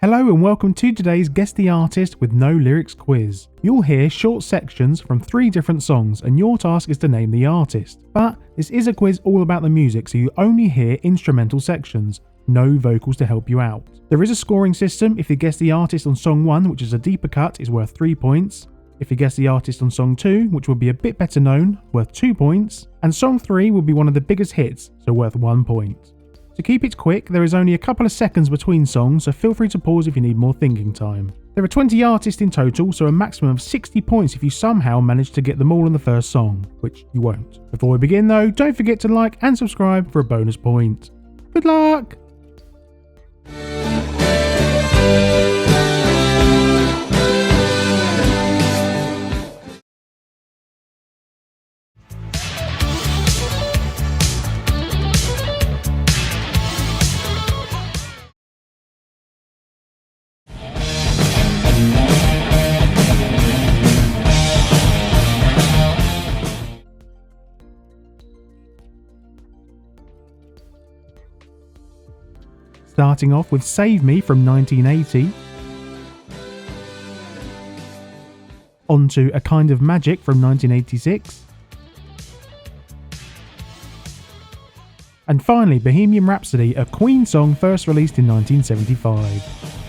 Hello and welcome to today's Guess the Artist with No Lyrics quiz. You'll hear short sections from 3 different songs and your task is to name the artist. But this is a quiz all about the music, so you only hear instrumental sections, no vocals to help you out. There is a scoring system. If you guess the artist on song 1, which is a deeper cut, is worth 3 points. If you guess the artist on song 2, which will be a bit better known, worth 2 points. And song 3 will be one of the biggest hits, so worth 1 point. To keep it quick, there is only a couple of seconds between songs, so feel free to pause if you need more thinking time. There are 20 artists in total, so a maximum of 60 points if you somehow manage to get them all in the first song, which you won't. Before we begin though, don't forget to like and subscribe for a bonus point. Good luck! Starting off with Save Me from 1980, onto A Kind of Magic from 1986, and finally Bohemian Rhapsody, a Queen song first released in 1975.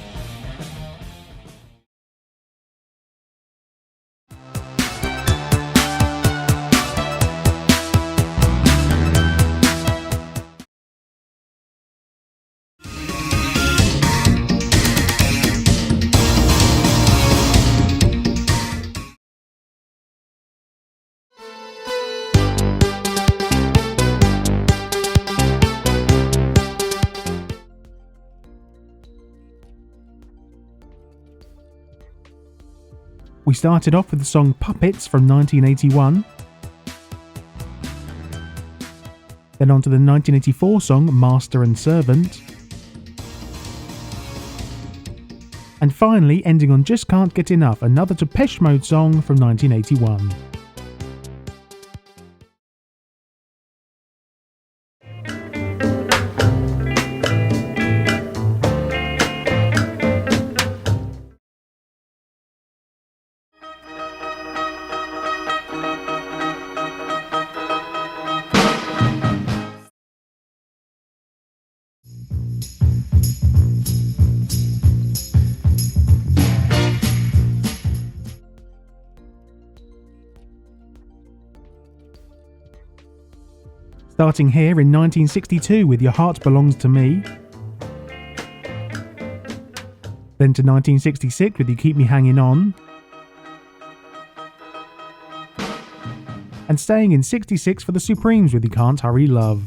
We started off with the song Puppets from 1981, then on to the 1984 song Master and Servant, and finally ending on Just Can't Get Enough, another Depeche Mode song from 1981. Starting here in 1962 with Your Heart Belongs to Me, then to 1966 with You Keep Me Hanging On, and staying in 66 for the Supremes with You Can't Hurry Love.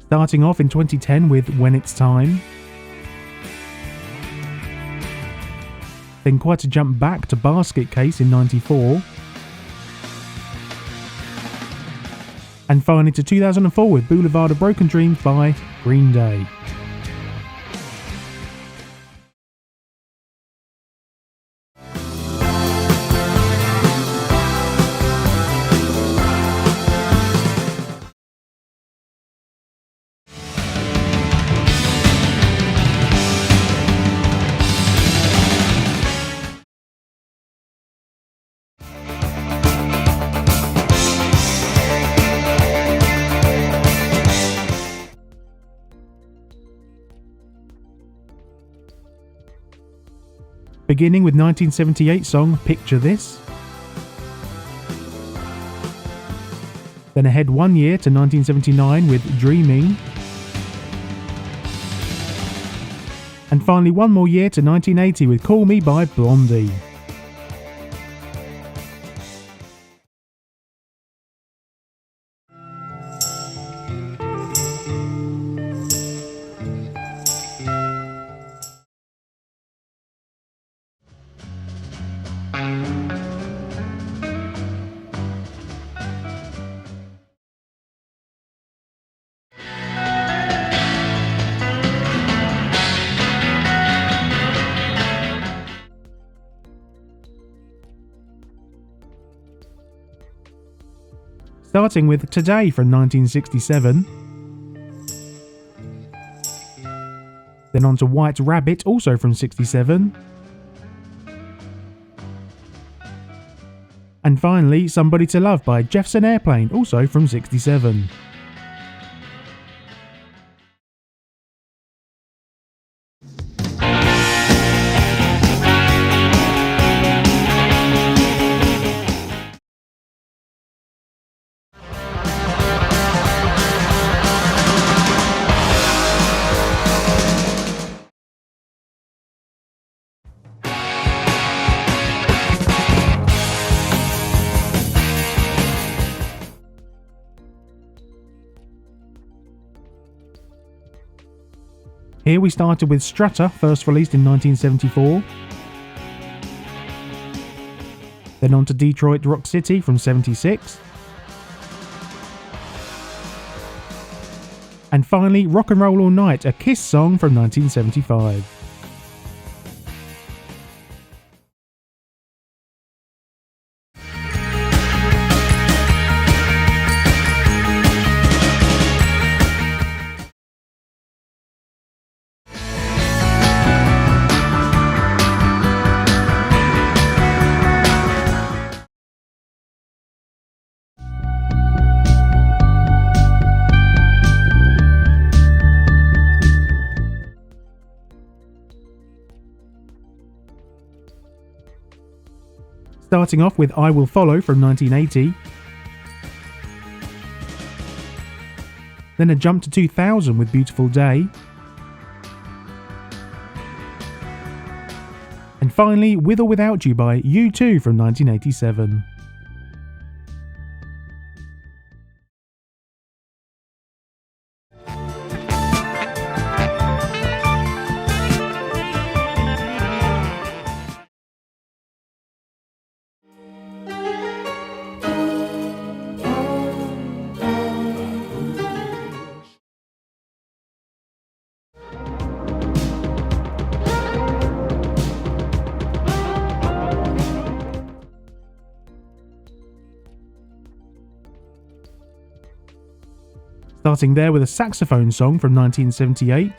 Starting off in 2010 with When It's Time, then quite a jump back to Basket Case in 94, and finally to 2004 with Boulevard of Broken Dreams by Green Day. Beginning with 1978 song Picture This, then ahead 1 year to 1979 with Dreaming, and finally 1 more year to 1980 with Call Me by Blondie. starting with Today from 1967. Then on to White Rabbit, also from 67. And finally, Somebody to Love by Jefferson Airplane, also from 67. Here we started with Strutter, first released in 1974. Then on to Detroit Rock City from 76. And finally, Rock and Roll All Night, a Kiss song from 1975. Starting off with I Will Follow from 1980. Then a jump to 2000 with Beautiful Day. And finally, With or Without You by U2 from 1987. Starting there with a saxophone song from 1978.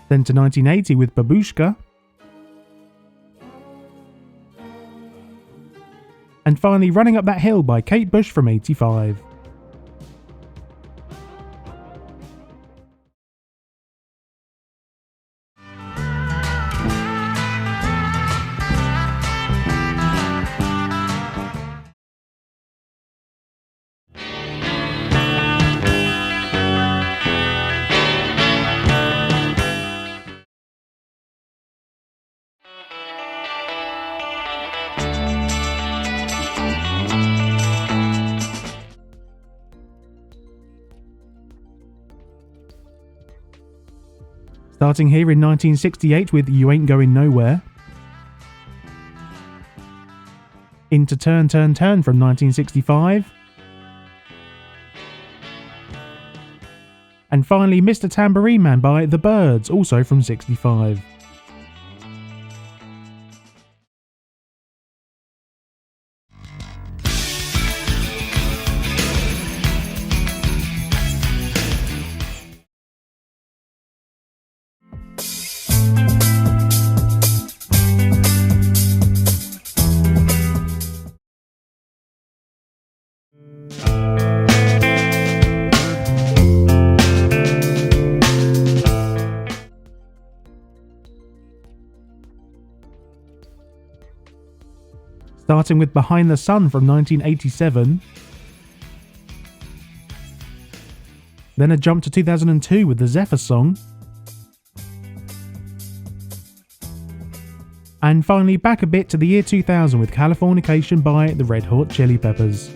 Then to 1980 with Babushka. And finally Running Up That Hill by Kate Bush from 85. Starting here in 1968 with You Ain't Going Nowhere. Into Turn, Turn, Turn from 1965. And finally Mr. Tambourine Man by The Byrds, also from 65. Starting with Behind the Sun from 1987. Then a jump to 2002 with the Zephyr Song. And finally back a bit to the year 2000 with Californication by the Red Hot Chili Peppers.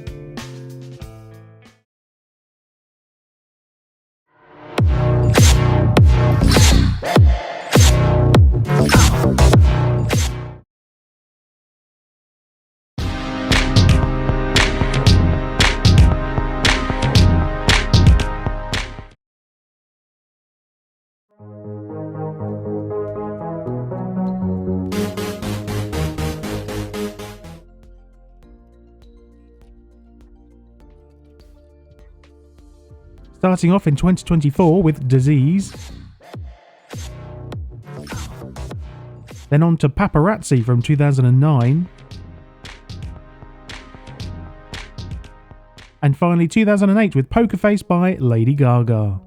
Starting off in 2024 with Disease. Then on to Paparazzi from 2009. And finally 2008 with Poker Face by Lady Gaga.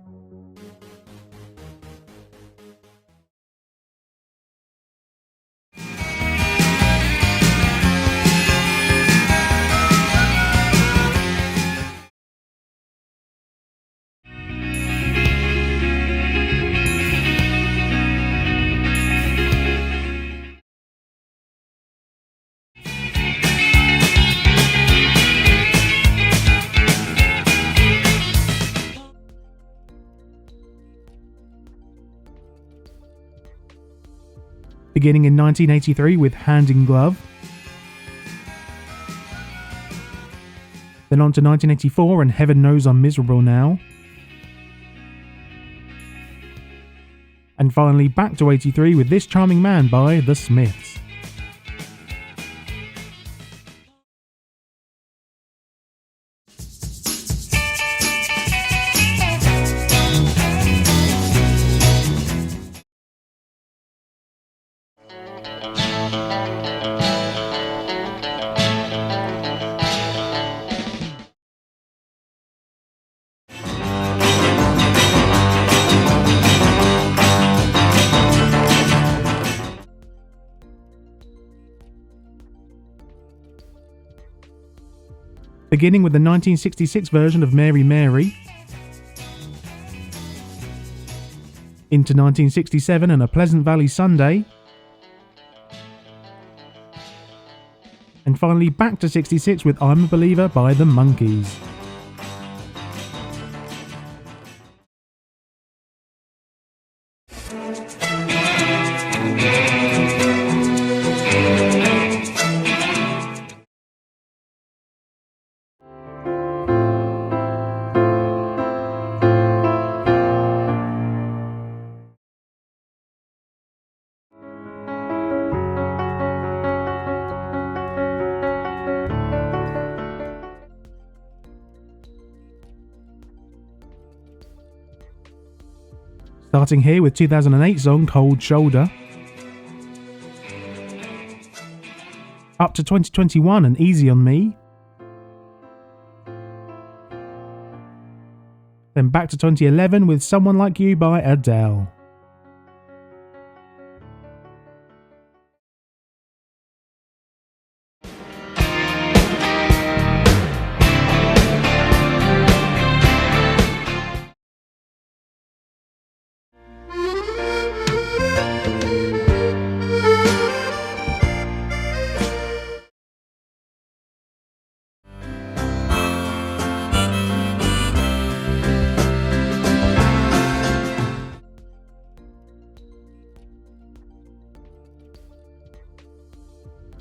Beginning in 1983 with Hand in Glove. Then on to 1984 and Heaven Knows I'm Miserable Now. And finally back to 83 with This Charming Man by The Smiths. Beginning with the 1966 version of Mary Mary, into 1967 and A Pleasant Valley Sunday, and finally back to 66 with I'm a Believer by The Monkees. Starting here with 2008 song Cold Shoulder. Up to 2021 and Easy on Me. Then back to 2011 with Someone Like You by Adele.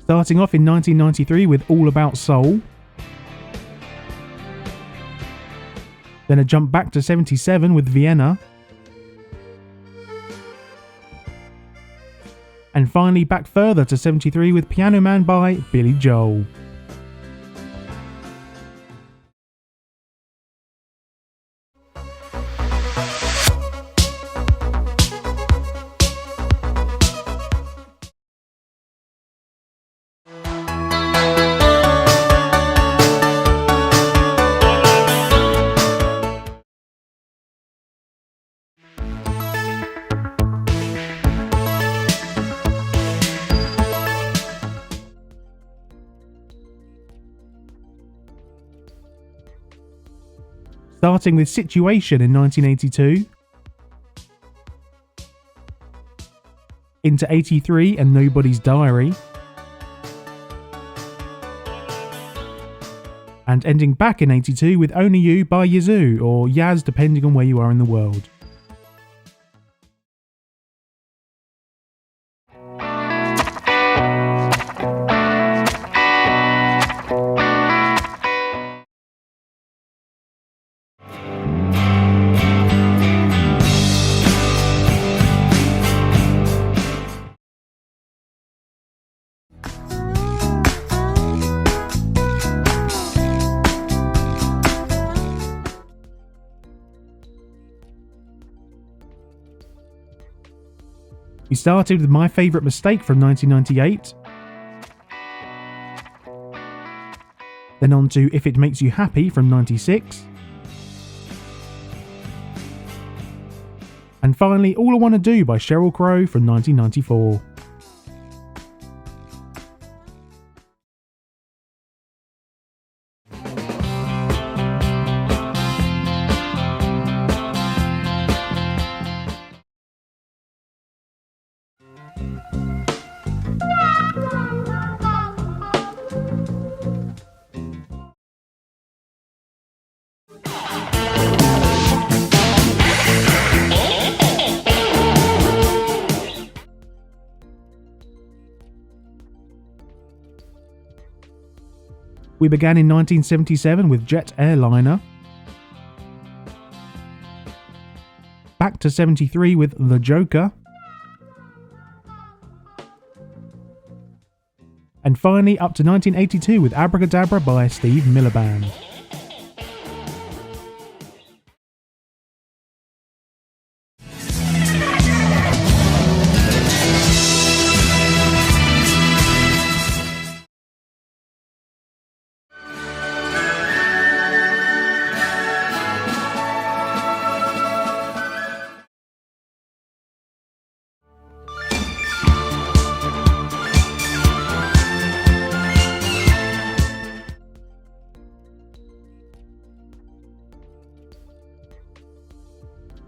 Starting off in 1993 with All About Soul. Then a jump back to 77 with Vienna. And finally back further to 73 with Piano Man by Billy Joel. Starting with Situation in 1982, into 83 and Nobody's Diary, and ending back in 82 with Only You by Yazoo, or Yaz depending on where you are in the world. We started with My Favourite Mistake from 1998. Then on to If It Makes You Happy from 96. And finally, All I Wanna Do by Sheryl Crow from 1994. We began in 1977 with Jet Airliner. Back to 73 with The Joker. And finally up to 1982 with Abracadabra by Steve Miller Band.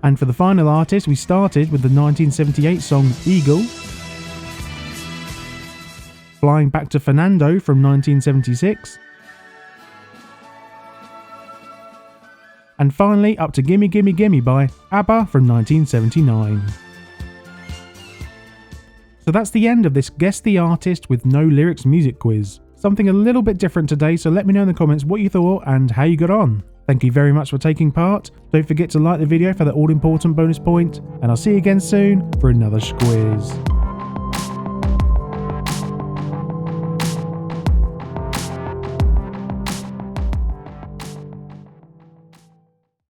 And for the final artist, we started with the 1978 song Eagle, flying back to Fernando from 1976, and finally up to Gimme Gimme Gimme by ABBA from 1979. So that's the end of this Guess the Artist with no lyrics music quiz. Something a little bit different today, so let me know in the comments what you thought and how you got on. Thank you very much for taking part. Don't forget to like the video for that all-important bonus point, and I'll see you again soon for another quiz.